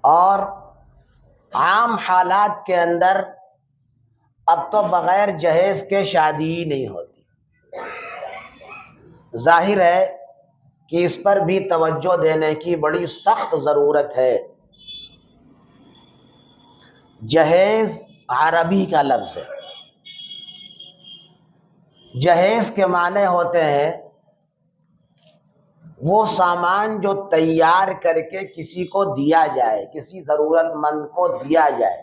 اور عام حالات کے اندر اب تو بغیر جہیز کے شادی ہی نہیں ہوتی۔ ظاہر ہے کہ اس پر بھی توجہ دینے کی بڑی سخت ضرورت ہے۔ جہیز عربی کا لفظ ہے۔ جہیز کے معنی ہوتے ہیں وہ سامان جو تیار کر کے کسی کو دیا جائے، کسی ضرورت مند کو دیا جائے۔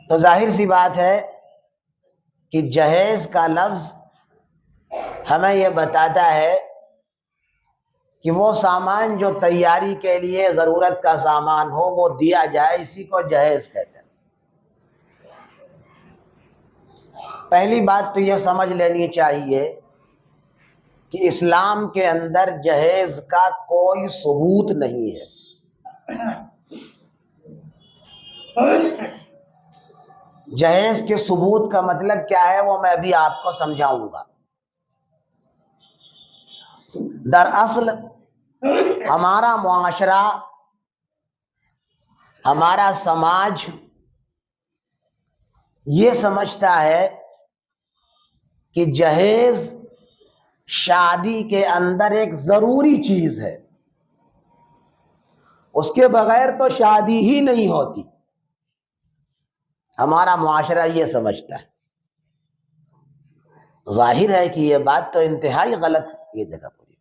تو ظاہر سی بات ہے کہ جہیز کا لفظ ہمیں یہ بتاتا ہے کہ وہ سامان جو تیاری کے لیے ضرورت کا سامان ہو وہ دیا جائے، اسی کو جہیز کہتے ہیں۔ پہلی بات تو یہ سمجھ لینی چاہیے کہ اسلام کے اندر جہیز کا کوئی ثبوت نہیں ہے۔ جہیز کے ثبوت کا مطلب کیا ہے وہ میں ابھی آپ کو سمجھاؤں گا۔ دراصل ہمارا معاشرہ، ہمارا سماج یہ سمجھتا ہے کہ جہیز شادی کے اندر ایک ضروری چیز ہے، اس کے بغیر تو شادی ہی نہیں ہوتی۔ ہمارا معاشرہ یہ سمجھتا ہے۔ ظاہر ہے کہ یہ بات تو انتہائی غلط ہے۔ یہ جگہ پوری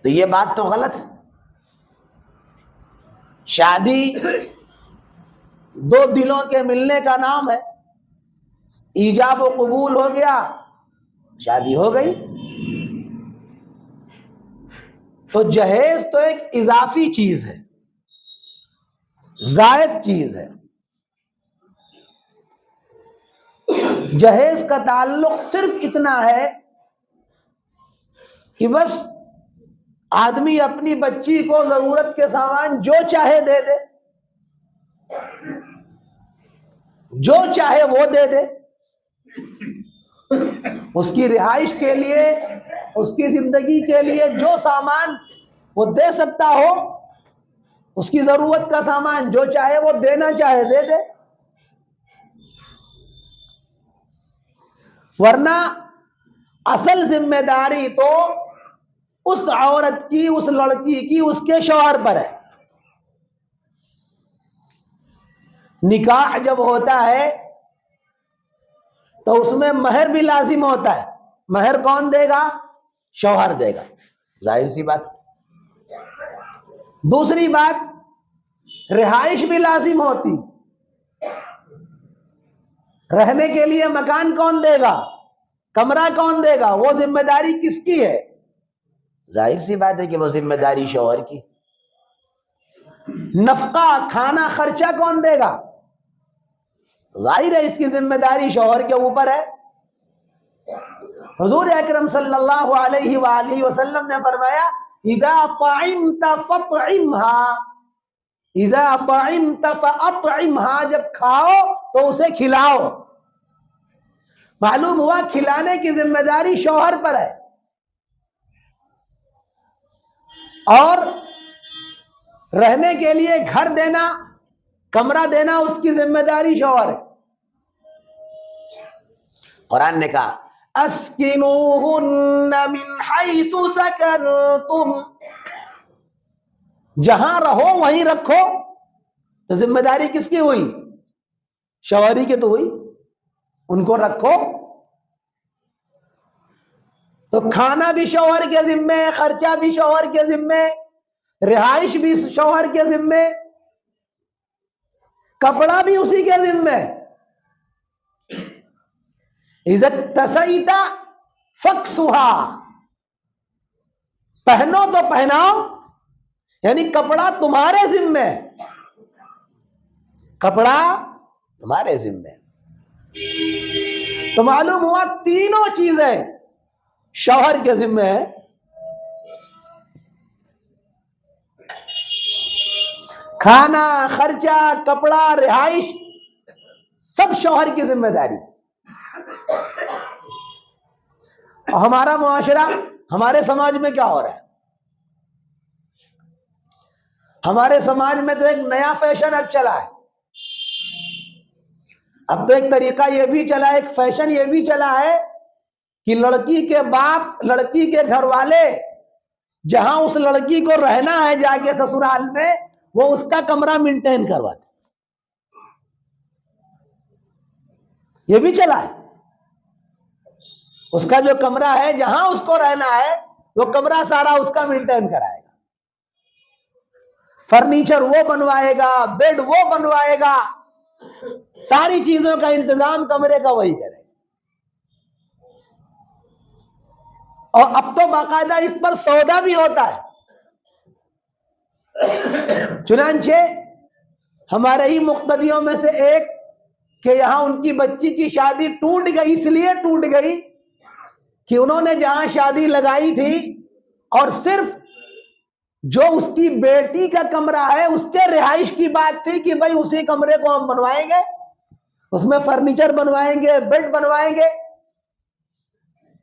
تو یہ بات تو غلط ہے۔ شادی دو دلوں کے ملنے کا نام ہے۔ ایجاب و قبول ہو گیا، شادی ہو گئی۔ تو جہیز تو ایک اضافی چیز ہے، زائد چیز ہے۔ جہیز کا تعلق صرف اتنا ہے کہ بس آدمی اپنی بچی کو ضرورت کے سامان جو چاہے دے دے، جو چاہے وہ دے دے۔ اس کی رہائش کے لیے، اس کی زندگی کے لیے جو سامان وہ دے سکتا ہو، اس کی ضرورت کا سامان جو چاہے وہ دینا چاہے دے دے۔ ورنہ اصل ذمہ داری تو اس عورت کی، اس لڑکی کی، اس کے شوہر پر ہے۔ نکاح جب ہوتا ہے تو اس میں مہر بھی لازم ہوتا ہے۔ مہر کون دے گا؟ شوہر دے گا، ظاہر سی بات۔ دوسری بات، رہائش بھی لازم ہوتی۔ رہنے کے لیے مکان کون دے گا؟ کمرہ کون دے گا؟ وہ ذمہ داری کس کی ہے؟ ظاہر سی بات ہے کہ وہ ذمہ داری شوہر کی۔ نفقہ، کھانا خرچہ کون دے گا؟ ظاہر ہے اس کی ذمہ داری شوہر کے اوپر ہے۔ حضور اکرم صلی اللہ علیہ وآلہ وسلم نے فرمایا اذا طعمت فاطعمها، اذا طعمت فاطعمها، جب کھاؤ تو اسے کھلاؤ۔ معلوم ہوا کھلانے کی ذمہ داری شوہر پر ہے، اور رہنے کے لیے گھر دینا، کمرہ دینا اس کی ذمہ داری شوہر ہے۔ قرآن نے کہا اسکنوہن من حیث سکنتم، جہاں رہو وہیں رکھو۔ تو ذمہ داری کس کی ہوئی؟ شوہری کی تو ہوئی، ان کو رکھو۔ تو کھانا بھی شوہر کے ذمے، خرچہ بھی شوہر کے ذمے، رہائش بھی شوہر کے ذمے، کپڑا بھی اسی کے ذمے۔ اذا اکتسیت فاکسوها، پہنو تو پہناؤ، یعنی کپڑا تمہارے ذمے، کپڑا تمہارے ذمے۔ تو معلوم ہوا تینوں چیزیں شوہر کے ذمے ہیں۔ کھانا، خرچہ، کپڑا، رہائش، سب شوہر کی ذمہ داری۔ اور ہمارا معاشرہ، ہمارے سماج میں کیا ہو رہا ہے؟ ہمارے سماج میں تو ایک نیا فیشن اب چلا ہے. اب تو ایک طریقہ یہ بھی چلا ہے، ایک فیشن یہ بھی چلا ہے کہ لڑکی کے باپ، لڑکی کے گھر والے جہاں اس لڑکی کو رہنا ہے جا کے سسرال میں، وہ اس کا کمرہ مینٹین کرواتے. یہ بھی چلا ہے. اس کا جو کمرہ ہے جہاں اس کو رہنا ہے، وہ کمرہ سارا اس کا مینٹین کرائے گا. فرنیچر وہ بنوائے گا، بیڈ وہ بنوائے گا، ساری چیزوں کا انتظام کمرے کا وہی کرے. اور اب تو باقاعدہ اس پر سودا بھی ہوتا ہے. چنانچہ ہمارے ہی مقتدیوں میں سے ایک کہ یہاں ان کی بچی کی شادی ٹوٹ گئی، اس لیے ٹوٹ گئی کہ انہوں نے جہاں شادی لگائی تھی اور صرف جو اس کی بیٹی کا کمرہ ہے اس کے رہائش کی بات تھی کہ بھائی اسی کمرے کو ہم بنوائیں گے، اس میں فرنیچر بنوائیں گے، بیڈ بنوائیں گے.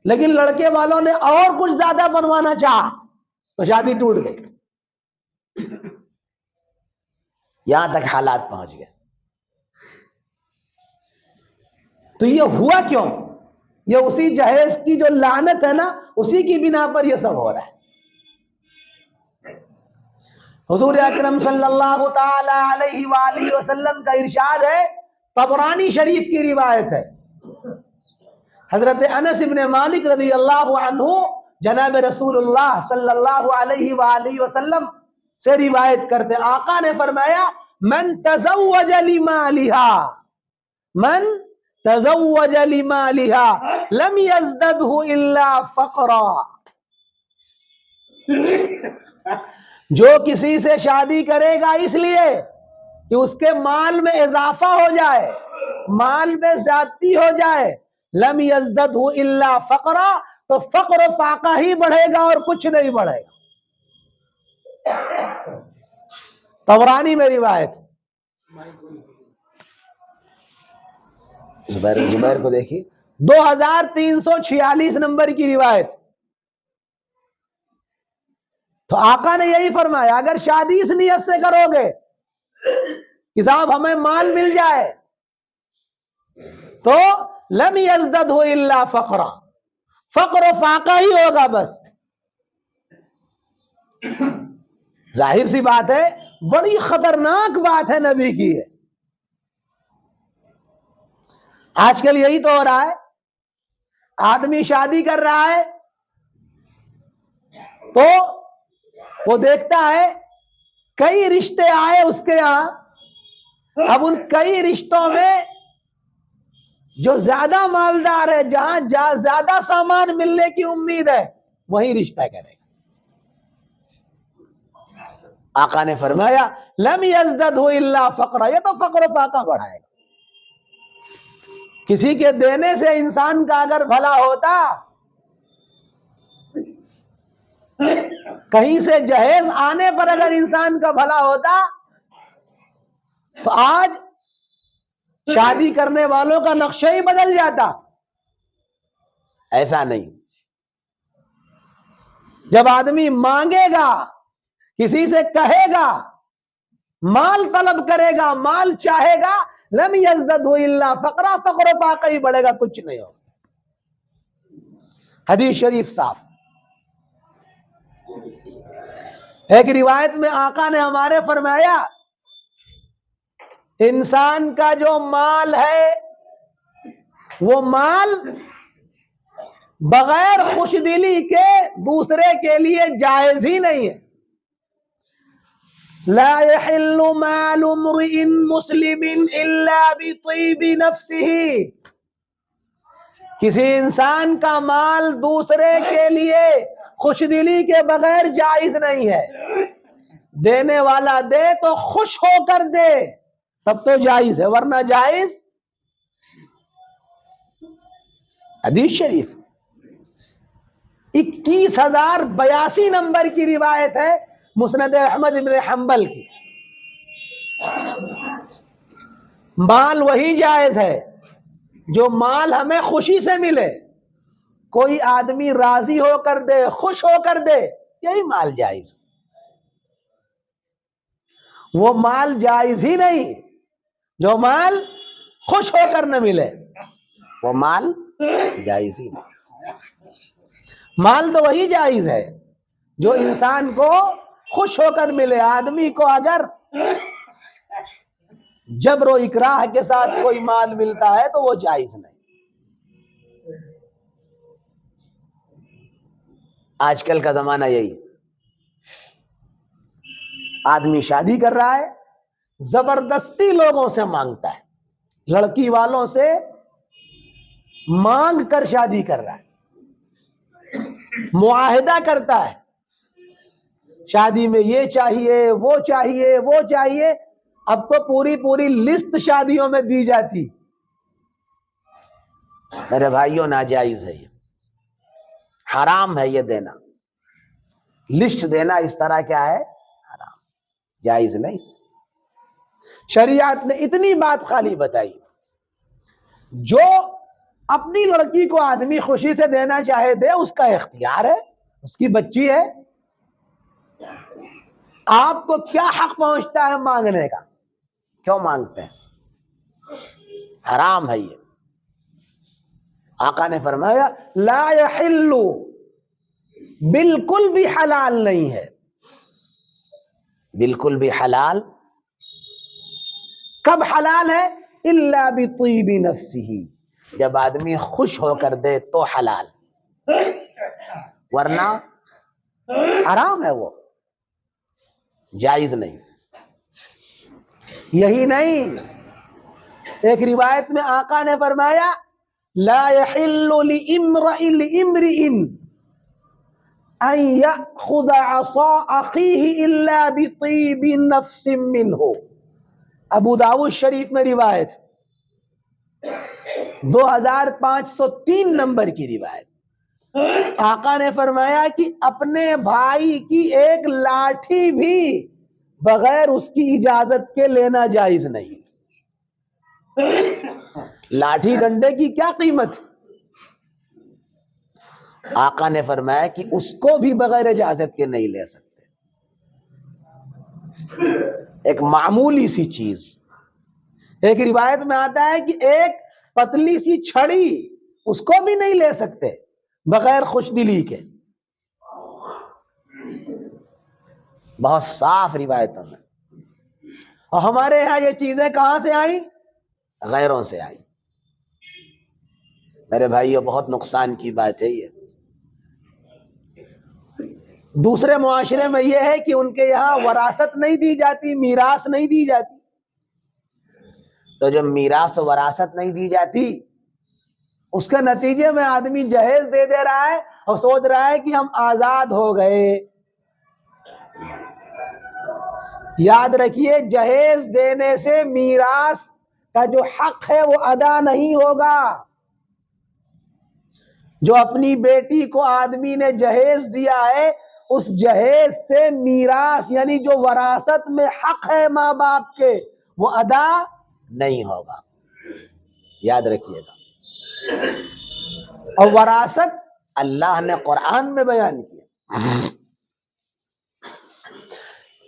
لیکن لڑکے والوں نے اور کچھ زیادہ بنوانا چاہا تو شادی ٹوٹ گئی. یہاں تک حالات پہنچ گئے. تو یہ ہوا کیوں؟ یہ اسی جہیز کی جو لعنت ہے نا، اسی کی بنا پر یہ سب ہو رہا ہے. حضور اکرم صلی اللہ تعالی علیہ وآلہ وسلم کا ارشاد ہے، طبرانی شریف کی روایت ہے، حضرت انس بن مالک رضی اللہ عنہ جناب رسول اللہ صلی اللہ علیہ وآلہ وسلم سے روایت کرتے، آقا نے فرمایا من تزوج لمالها، من تزوج لمالها لم يزدده الا فقرا. جو کسی سے شادی کرے گا اس لیے کہ اس کے مال میں اضافہ ہو جائے، مال میں زیادتی ہو جائے، لم یزددہ الا فقرا، تو فقر و فاقہ ہی بڑھے گا اور کچھ نہیں بڑھے گا. طبرانی میں روایت. زبیر کو دیکھیے 2346 نمبر کی روایت. تو آقا نے یہی فرمایا اگر شادی اس نیت سے کرو گے کہ صاحب ہمیں مال مل جائے تو لم یزددہ الا فقرا، فقر و فاقہ ہی ہوگا بس. ظاہر سی بات ہے، بڑی خطرناک بات ہے نبی کی ہے. آج کل یہی تو ہو رہا ہے، آدمی شادی کر رہا ہے تو وہ دیکھتا ہے کئی رشتے آئے اس کے یہاں، اب ان کئی رشتوں میں جو زیادہ مالدار ہے، جہاں زیادہ سامان ملنے کی امید ہے، وہی رشتہ کرے گا. آقا نے فرمایا لم یزددہ الا فقرا، یہ تو فقر و فاقہ بڑھائے گا. کسی کے دینے سے انسان کا اگر بھلا ہوتا، کہیں سے جہیز آنے پر اگر انسان کا بھلا ہوتا تو آج شادی کرنے والوں کا نقشہ ہی بدل جاتا. ایسا نہیں. جب آدمی مانگے گا، کسی سے کہے گا، مال طلب کرے گا، مال چاہے گا، لم یزددہ الا فقرا، فقر و فاقہ ہی بڑھے گا، کچھ نہیں ہوگا. حدیث شریف صاف. ایک روایت میں آقا نے ہمارے فرمایا انسان کا جو مال ہے وہ مال بغیر خوش دلی کے دوسرے کے لیے جائز ہی نہیں ہے. لا يحل مال امرئ مسلم الا بطيب نفسه، کسی انسان کا مال دوسرے کے لیے خوش دلی کے بغیر جائز نہیں ہے. دینے والا دے تو خوش ہو کر دے تب تو جائز ہے، ورنہ جائز. حدیث شریف 21,082 نمبر کی روایت ہے مسند احمد بن حنبل کی. مال وہی جائز ہے جو مال ہمیں خوشی سے ملے، کوئی آدمی راضی ہو کر دے، خوش ہو کر دے، یہی مال جائز. وہ مال جائز ہی نہیں جو مال خوش ہو کر نہ ملے، وہ مال جائز ہی نہیں. مال تو وہی جائز ہے جو انسان کو خوش ہو کر ملے. آدمی کو اگر جبر و اکراہ کے ساتھ کوئی مال ملتا ہے تو وہ جائز نہیں. آج کل کا زمانہ یہی، آدمی شادی کر رہا ہے، زبردستی لوگوں سے مانگتا ہے، لڑکی والوں سے مانگ کر شادی کر رہا ہے، معاہدہ کرتا ہے شادی میں یہ چاہیے، وہ چاہیے، وہ چاہیے. اب تو پوری لسٹ شادیوں میں دی جاتی. میرے بھائیوں ناجائز ہے یہ، حرام ہے یہ دینا. لسٹ دینا اس طرح کیا ہے؟ حرام، جائز نہیں. شریعت نے اتنی بات خالی بتائی، جو اپنی لڑکی کو آدمی خوشی سے دینا چاہے دے، اس کا اختیار ہے، اس کی بچی ہے. آپ کو کیا حق پہنچتا ہے مانگنے کا؟ کیوں مانگتے ہیں؟ حرام ہے یہ. آقا نے فرمایا لا یحل، بالکل بھی حلال نہیں ہے. بالکل بھی حلال. کب حلال ہے؟ الا بطیب نفسہ، جب آدمی خوش ہو کر دے تو حلال، ورنہ حرام ہے، وہ جائز نہیں. یہی نہیں، ایک روایت میں آقا نے فرمایا لا يحل لامرئ ان يأخذ عصا اخیہ الا بطیب نفس منہ. ابو داؤد شریف میں روایت 2503 نمبر کی روایت. آقا نے فرمایا کہ اپنے بھائی کی ایک لاٹھی بھی بغیر اس کی اجازت کے لینا جائز نہیں. لاٹھی ڈنڈے کی کیا قیمت؟ آقا نے فرمایا کہ اس کو بھی بغیر اجازت کے نہیں لے سکتے. ایک معمولی سی چیز. ایک روایت میں آتا ہے کہ ایک پتلی سی چھڑی اس کو بھی نہیں لے سکتے بغیر خوش دلی کے. بہت صاف روایتوں میں. اور ہمارے یہاں یہ چیزیں کہاں سے آئیں؟ غیروں سے آئی. میرے بھائیو بہت نقصان کی بات ہے یہ. دوسرے معاشرے میں یہ ہے کہ ان کے یہاں وراثت نہیں دی جاتی، میراث نہیں دی جاتی. تو جب میراث و وراثت نہیں دی جاتی، اس کے نتیجے میں آدمی جہیز دے رہا ہے اور سوچ رہا ہے کہ ہم آزاد ہو گئے. یاد رکھیے جہیز دینے سے میراث کا جو حق ہے وہ ادا نہیں ہوگا. جو اپنی بیٹی کو آدمی نے جہیز دیا ہے، اس جہیز سے میراث یعنی جو وراثت میں حق ہے ماں باپ کے، وہ ادا نہیں ہوگا. یاد رکھیے گا. اور وراثت اللہ نے قرآن میں بیان کیا،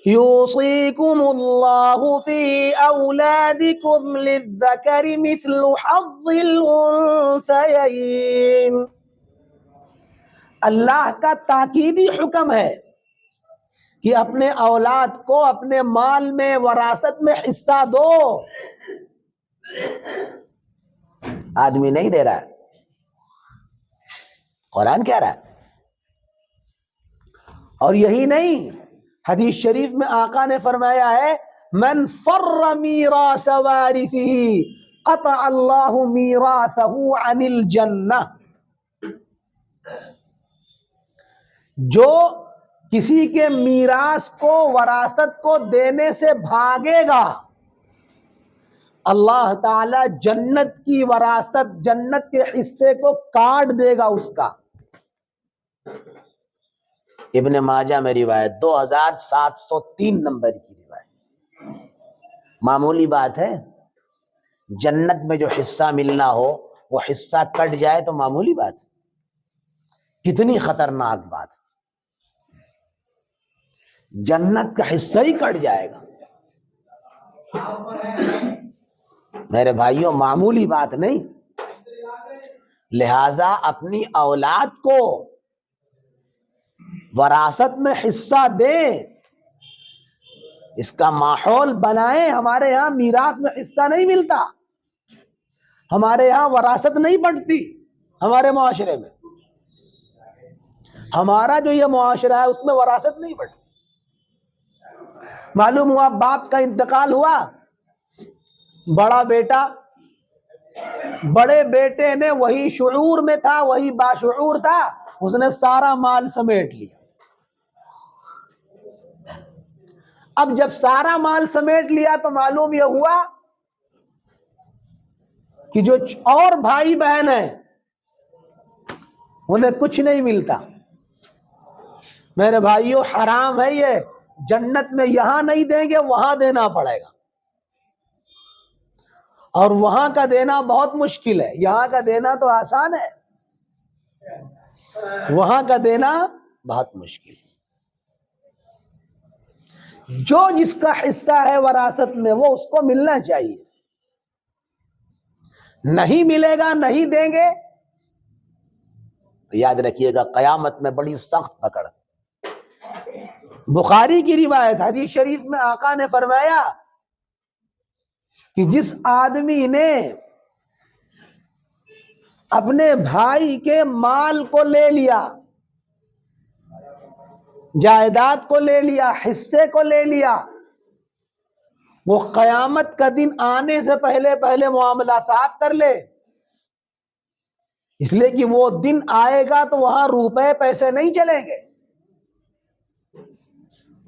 یوصیکم اللہ فی اولادکم للذکر مثل حظ الانثیین. اللہ کا تاکیدی حکم ہے کہ اپنے اولاد کو اپنے مال میں وراثت میں حصہ دو. آدمی نہیں دے رہا ہے، قرآن کہہ رہا ہے. اور یہی نہیں، حدیث شریف میں آقا نے فرمایا ہے من فر میراث وارثہ قطع اللہ میراثہ عن الجنہ. جو کسی کے میراث کو، وراثت کو دینے سے بھاگے گا، اللہ تعالی جنت کی وراثت، جنت کے حصے کو کاٹ دے گا اس کا. ابن ماجہ میں روایت 2703 نمبر کی روایت. معمولی بات ہے، جنت میں جو حصہ ملنا ہو وہ حصہ کٹ جائے تو معمولی بات ہے. کتنی خطرناک بات، جنت کا حصہ ہی کٹ جائے گا۔ میرے بھائیوں معمولی بات نہیں، لہذا اپنی اولاد کو وراثت میں حصہ دیں، اس کا ماحول بنائیں۔ ہمارے یہاں میراث میں حصہ نہیں ملتا، ہمارے یہاں وراثت نہیں بنتی، ہمارے معاشرے میں، ہمارا جو یہ معاشرہ ہے اس میں وراثت نہیں بنتی۔ معلوم ہوا باپ کا انتقال ہوا، بڑا بیٹا، بڑے بیٹے نے وہی شعور میں تھا، وہی باشعور تھا، اس نے سارا مال سمیٹ لیا۔ اب جب سارا مال سمیٹ لیا تو معلوم یہ ہوا کہ جو اور بھائی بہن ہیں انہیں کچھ نہیں ملتا۔ میرے بھائیوں حرام ہے یہ، جنت میں یہاں نہیں دیں گے وہاں دینا پڑے گا، اور وہاں کا دینا بہت مشکل ہے، یہاں کا دینا تو آسان ہے، وہاں کا دینا بہت مشکل ہے۔ جو جس کا حصہ ہے وراثت میں وہ اس کو ملنا چاہیے، نہیں ملے گا، نہیں دیں گے تو یاد رکھیے گا قیامت میں بڑی سخت پکڑ۔ بخاری کی روایت، حدیث شریف میں آقا نے فرمایا کہ جس آدمی نے اپنے بھائی کے مال کو لے لیا، جائیداد کو لے لیا، حصے کو لے لیا، وہ قیامت کا دن آنے سے پہلے پہلے معاملہ صاف کر لے، اس لیے کہ وہ دن آئے گا تو وہاں روپے پیسے نہیں چلیں گے،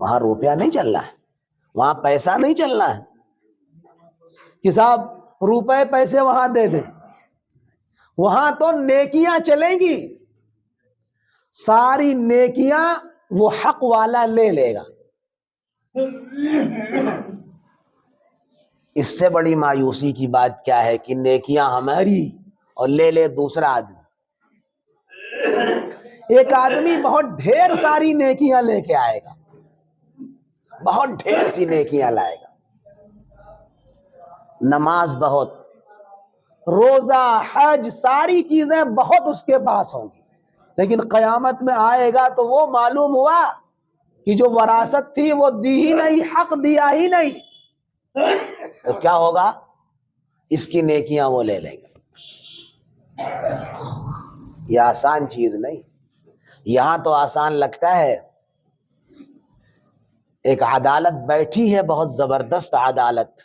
وہاں روپیہ نہیں چلنا ہے، وہاں پیسہ نہیں چلنا ہے کہ صاحب روپے پیسے وہاں دے دیں، وہاں تو نیکیاں چلیں گی، ساری نیکیاں وہ حق والا لے لے گا۔ اس سے بڑی مایوسی کی بات کیا ہے کہ نیکیاں ہماری اور لے لے دوسرا آدمی۔ ایک آدمی بہت ڈھیر ساری نیکیاں لے کے آئے گا، بہت ڈھیر سی نیکیاں لائے گا، نماز بہت، روزہ، حج، ساری چیزیں بہت اس کے پاس ہوں گی، لیکن قیامت میں آئے گا تو وہ معلوم ہوا کہ جو وراثت تھی وہ دی ہی نہیں، حق دیا ہی نہیں، تو کیا ہوگا؟ اس کی نیکیاں وہ لے لیں گے۔ یہ آسان چیز نہیں، یہاں تو آسان لگتا ہے۔ ایک عدالت بیٹھی ہے، بہت زبردست عدالت،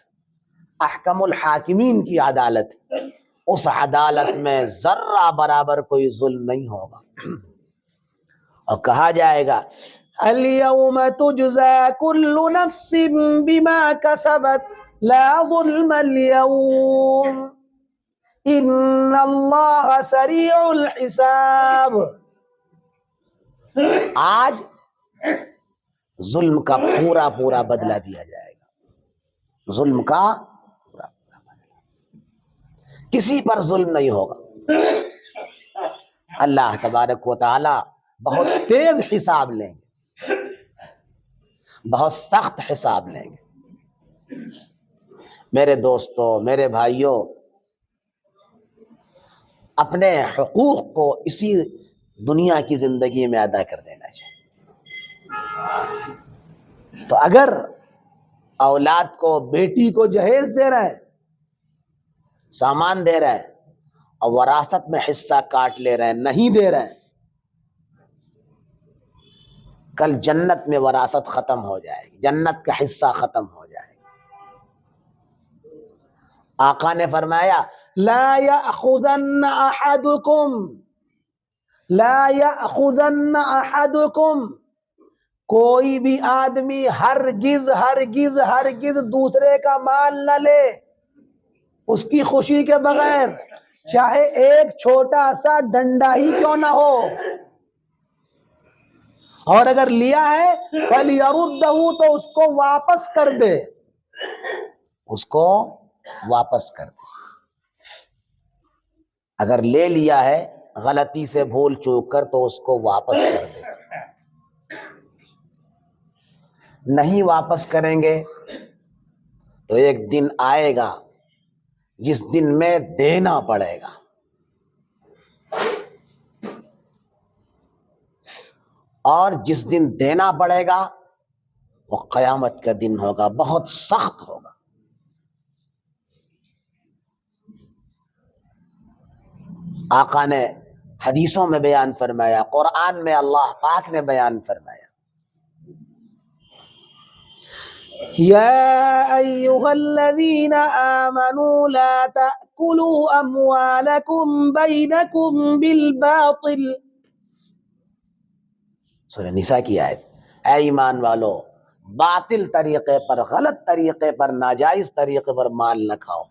احکم الحاکمین کی عدالت، اس عدالت میں ذرہ برابر کوئی ظلم نہیں ہوگا، اور کہا جائے گا اليوم تجزى كل نفس بما كسبت لا ظلم اليوم ان اللہ سریع الحساب۔ آج ظلم کا پورا پورا بدلہ دیا جائے گا، ظلم کا پورا پورا بدلہ، کسی پر ظلم نہیں ہوگا۔ اللہ تبارک و تعالی بہت تیز حساب لیں گے، بہت سخت حساب لیں گے۔ میرے دوستو، میرے بھائیوں، اپنے حقوق کو اسی دنیا کی زندگی میں ادا کر دینا چاہیے۔ تو اگر اولاد کو، بیٹی کو جہیز دے رہے ہیں، سامان دے رہے ہیں، اور وراثت میں حصہ کاٹ لے رہے ہیں، نہیں دے رہے ہیں، کل جنت میں وراثت ختم ہو جائے گی، جنت کا حصہ ختم ہو جائے گا۔ آقا نے فرمایا لا یأخذن احدکم، لا یأخذن احدکم، کوئی بھی آدمی ہرگز ہرگز ہرگز دوسرے کا مال نہ لے اس کی خوشی کے بغیر، چاہے ایک چھوٹا سا ڈنڈا ہی کیوں نہ ہو، اور اگر لیا ہے فَلْيَرُدَّهُ، تو اس کو واپس کر دے، اس کو واپس کر دے۔ اگر لے لیا ہے غلطی سے بھول چوک کر تو اس کو واپس کر دے. نہیں واپس کریں گے تو ایک دن آئے گا جس دن میں دینا پڑے گا. اور جس دن دینا پڑے گا وہ قیامت کا دن ہوگا، بہت سخت ہوگا. آقا نے حدیثوں میں بیان فرمایا، قرآن میں اللہ پاک نے بیان فرمایا، يا أيها الذين آمنوا لا تأكلوا أموالكم بينكم بالباطل. سورہ نساء کی آیت. اے ایمان والو، باطل طریقے پر، غلط طریقے پر، ناجائز طریقے پر مال نہ کھاؤ.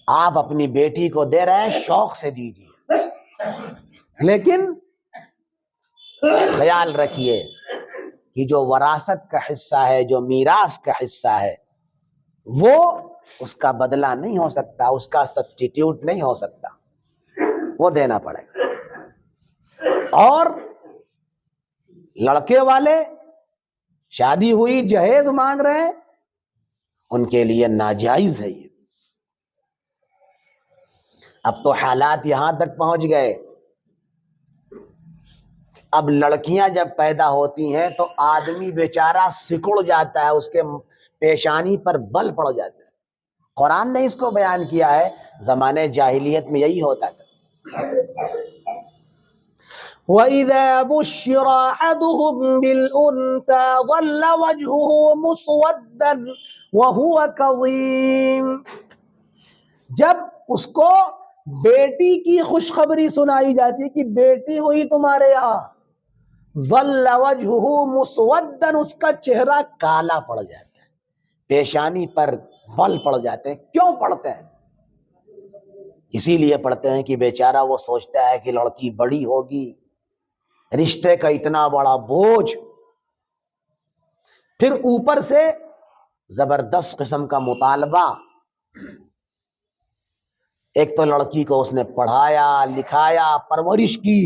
آپ اپنی بیٹی کو دے رہے ہیں، شوق سے دیجیے، لیکن خیال رکھیے کہ جو وراثت کا حصہ ہے، جو میراث کا حصہ ہے، وہ اس کا بدلہ نہیں ہو سکتا، اس کا سبسٹیٹیوٹ نہیں ہو سکتا، وہ دینا پڑے گا. اور لڑکے والے شادی ہوئی جہیز مانگ رہے ہیں، ان کے لیے ناجائز ہے یہ. اب تو حالات یہاں تک پہنچ گئے، اب لڑکیاں جب پیدا ہوتی ہیں تو آدمی بیچارہ سکڑ جاتا ہے، اس کے پیشانی پر بل پڑ جاتا ہے. قرآن نے اس کو بیان کیا ہے، زمانے جاہلیت میں یہی ہوتا تھا. وَإِذَا بُشِّرَ أَحَدُهُم بِالْأُنثَىٰ ظَلَّ وَجْهُهُ مُسْوَدًّا وَهُوَ كَظِيمٌ. جب اس کو بیٹی کی خوشخبری سنائی جاتی ہے کہ بیٹی ہوئی تمہارے یہاں، ظَلَّ وَجْهُهُ مُسْوَدًّا، اس کا چہرہ کالا پڑ جاتا ہے، پیشانی پر بل پڑ جاتے ہیں. کیوں پڑتے ہیں؟ اسی لیے پڑھتے ہیں کہ بیچارہ وہ سوچتا ہے کہ لڑکی بڑی ہوگی، رشتے کا اتنا بڑا بوجھ، پھر اوپر سے زبردست قسم کا مطالبہ. ایک تو لڑکی کو اس نے پڑھایا، لکھایا، پرورش کی،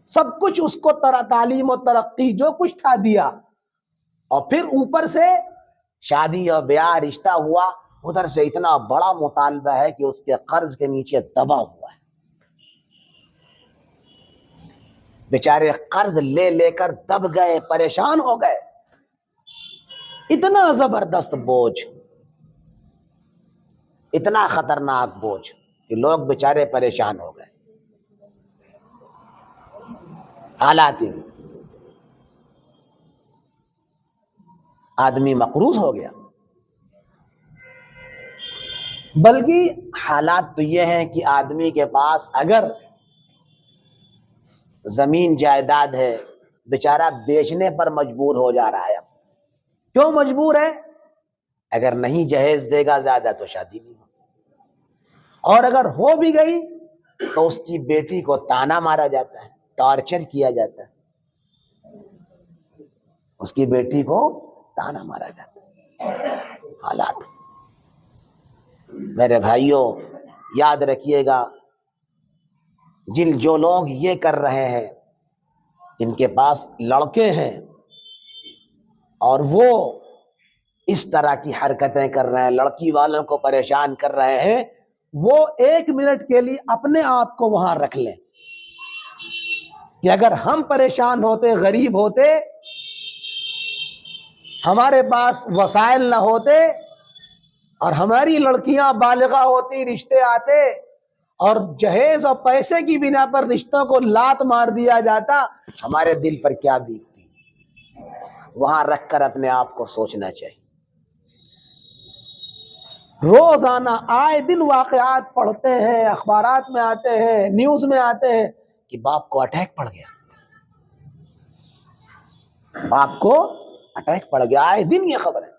سب کچھ اس کو تعلیم و ترقی جو کچھ تھا دیا، اور پھر اوپر سے شادی اور بیاہ رشتہ ہوا، ادھر سے اتنا بڑا مطالبہ ہے کہ اس کے قرض کے نیچے دبا ہوا ہے. بیچارے قرض لے لے کر دب گئے، پریشان ہو گئے. اتنا زبردست بوجھ، اتنا خطرناک بوجھ کہ لوگ بیچارے پریشان ہو گئے. حالات آدمی مقروض ہو گیا. بلکہ حالات تو یہ ہیں کہ آدمی کے پاس اگر زمین جائیداد ہے، بیچارہ بیچنے پر مجبور ہو جا رہا ہے. کیوں مجبور ہے؟ اگر نہیں جہیز دے گا زیادہ تو شادی نہیں ہوگی، اور اگر ہو بھی گئی تو اس کی بیٹی کو تانا مارا جاتا ہے، ٹارچر کیا جاتا ہے، اس کی بیٹی کو تانا مارا جاتا ہے. حالات میرے بھائیوں یاد رکھیے گا، جو لوگ یہ کر رہے ہیں، جن کے پاس لڑکے ہیں اور وہ اس طرح کی حرکتیں کر رہے ہیں، لڑکی والوں کو پریشان کر رہے ہیں، وہ 1 منٹ کے لیے اپنے آپ کو وہاں رکھ لیں کہ اگر ہم پریشان ہوتے، غریب ہوتے، ہمارے پاس وسائل نہ ہوتے، اور ہماری لڑکیاں بالغہ ہوتی، رشتے آتے، اور جہیز اور پیسے کی بنا پر رشتوں کو لات مار دیا جاتا، ہمارے دل پر کیا بیتتی. وہاں رکھ کر اپنے آپ کو سوچنا چاہیے. روزانہ آئے دن واقعات پڑھتے ہیں، اخبارات میں آتے ہیں، نیوز میں آتے ہیں کہ باپ کو اٹیک پڑ گیا، باپ کو اٹیک پڑ گیا. آئے دن یہ خبر ہے.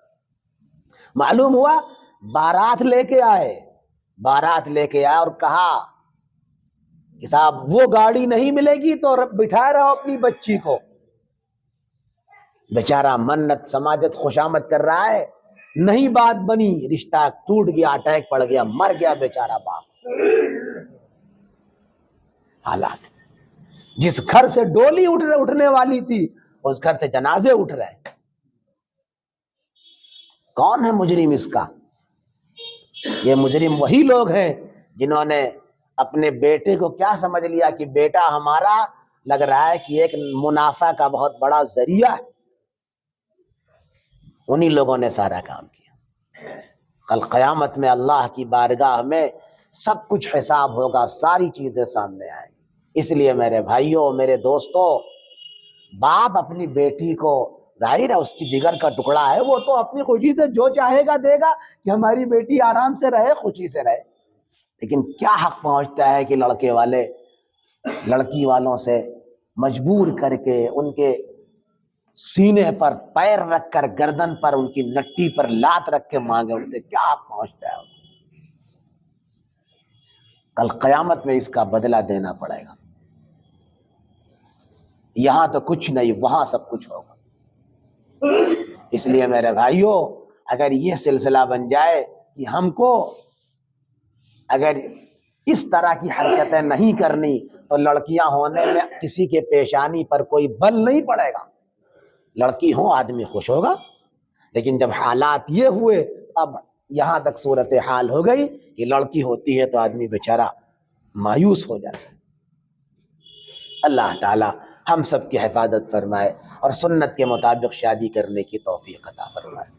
معلوم ہوا بارات لے کے آئے اور کہا کہ صاحب وہ گاڑی نہیں ملے گی تو بٹھائے رہو اپنی بچی کو. بیچارہ منت سماجت خوشامد کر رہا ہے، نہیں بات بنی, رشتہ ٹوٹ گیا, اٹیک پڑ گیا, مر گیا بیچارہ باپ. حالات, جس گھر سے ڈولی اٹھنے والی تھی اس گھر سے جنازے اٹھ رہے. کون ہے مجرم اس کا؟ یہ مجرم وہی لوگ ہیں جنہوں نے اپنے بیٹے کو کیا سمجھ لیا کہ بیٹا ہمارا لگ رہا ہے کہ ایک منافع کا بہت بڑا ذریعہ ہے. انہی لوگوں نے سارا کام کیا. کل قیامت میں اللہ کی بارگاہ میں سب کچھ حساب ہوگا, ساری چیزیں سامنے آئیں گی. اس لیے میرے بھائیوں, میرے دوستوں, باپ اپنی بیٹی کو, ظاہر ہے اس کی جگر کا ٹکڑا ہے, وہ تو اپنی خوشی سے جو چاہے گا دے گا کہ ہماری بیٹی آرام سے رہے, خوشی سے رہے. لیکن کیا حق پہنچتا ہے کہ لڑکے والے لڑکی والوں سے مجبور کر کے ان کے سینے پر پیر رکھ کر, گردن پر, ان کی نٹی پر لات رکھ کے مانگے, ان سے کیا حق پہنچتا ہے؟ کل قیامت میں اس کا بدلہ دینا پڑے گا. یہاں تو کچھ نہیں, وہاں سب کچھ ہوگا. اس لیے میرے بھائیوں, اگر یہ سلسلہ بن جائے کہ ہم کو اگر اس طرح کی حرکتیں نہیں کرنی تو لڑکیاں ہونے میں کسی کے پیشانی پر کوئی بل نہیں پڑے گا. لڑکی ہو آدمی خوش ہوگا. لیکن جب حالات یہ ہوئے, اب یہاں تک صورت حال ہو گئی کہ لڑکی ہوتی ہے تو آدمی بیچارہ مایوس ہو جاتا ہے. اللہ تعالی ہم سب کی حفاظت فرمائے اور سنت کے مطابق شادی کرنے کی توفیق عطا فرمائے.